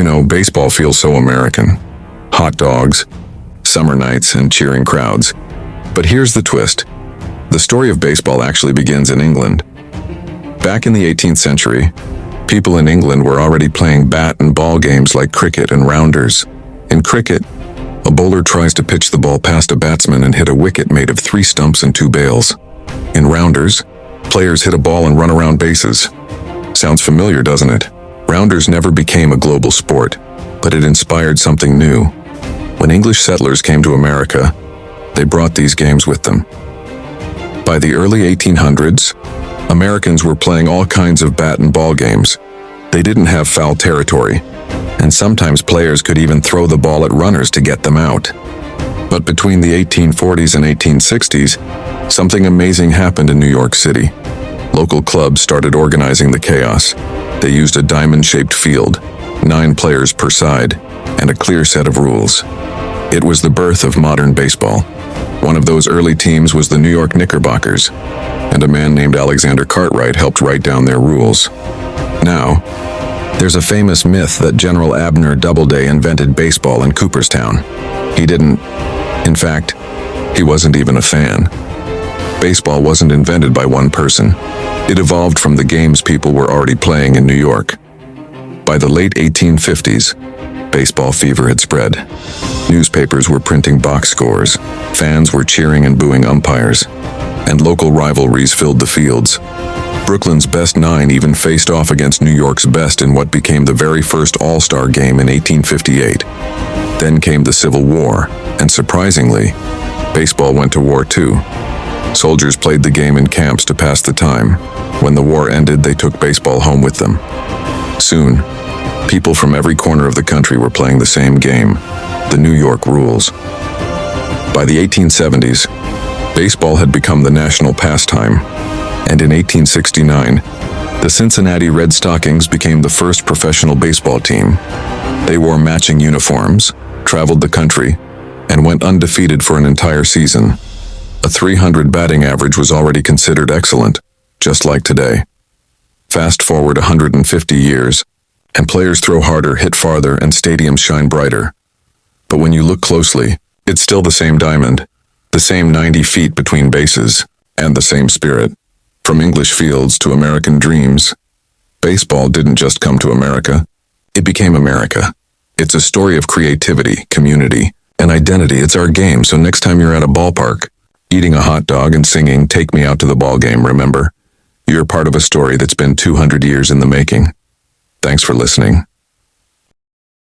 Baseball feels so American. Hot dogs, summer nights, and cheering crowds. But here's the twist. The story of baseball actually begins in England. Back in the 18th century, people in England were already playing bat and ball games like cricket and rounders. In cricket, a bowler tries to pitch the ball past a batsman and hit a wicket made of 3 stumps and 2 bails. In rounders, players hit a ball and run around bases. Sounds familiar, doesn't it? Rounders never became a global sport, but it inspired something new. When English settlers came to America, they brought these games with them. By the early 1800s, Americans were playing all kinds of bat and ball games. They didn't have foul territory, and sometimes players could even throw the ball at runners to get them out. But between the 1840s and 1860s, something amazing happened in New York City. Local clubs started organizing the chaos. They used a diamond-shaped field, 9 players per side, and a clear set of rules. It was the birth of modern baseball. One of those early teams was the New York Knickerbockers, and a man named Alexander Cartwright helped write down their rules. Now, there's a famous myth that General Abner Doubleday invented baseball in Cooperstown. He didn't. In fact, he wasn't even a fan. Baseball wasn't invented by one person. It evolved from the games people were already playing in New York. By the late 1850s, baseball fever had spread. Newspapers were printing box scores, fans were cheering and booing umpires, and local rivalries filled the fields. Brooklyn's best 9 even faced off against New York's best in what became the very first All-Star game in 1858. Then came the Civil War, and surprisingly, baseball went to war too. Soldiers played the game in camps to pass the time. When the war ended, they took baseball home with them. Soon, people from every corner of the country were playing the same game, the New York rules. By the 1870s, baseball had become the national pastime, and in 1869, the Cincinnati Red Stockings became the first professional baseball team. They wore matching uniforms, traveled the country, and went undefeated for an entire season. A .300 batting average was already considered excellent, just like today. Fast forward 150 years, and players throw harder, hit farther, and stadiums shine brighter. But when you look closely, it's still the same diamond, the same 90 feet between bases, and the same spirit. From English fields to American dreams, baseball didn't just come to America, it became America. It's a story of creativity, community, and identity. It's our game, so next time you're at a ballpark, eating a hot dog and singing "Take Me Out to the Ball Game," remember, you're part of a story that's been 200 years in the making. Thanks for listening.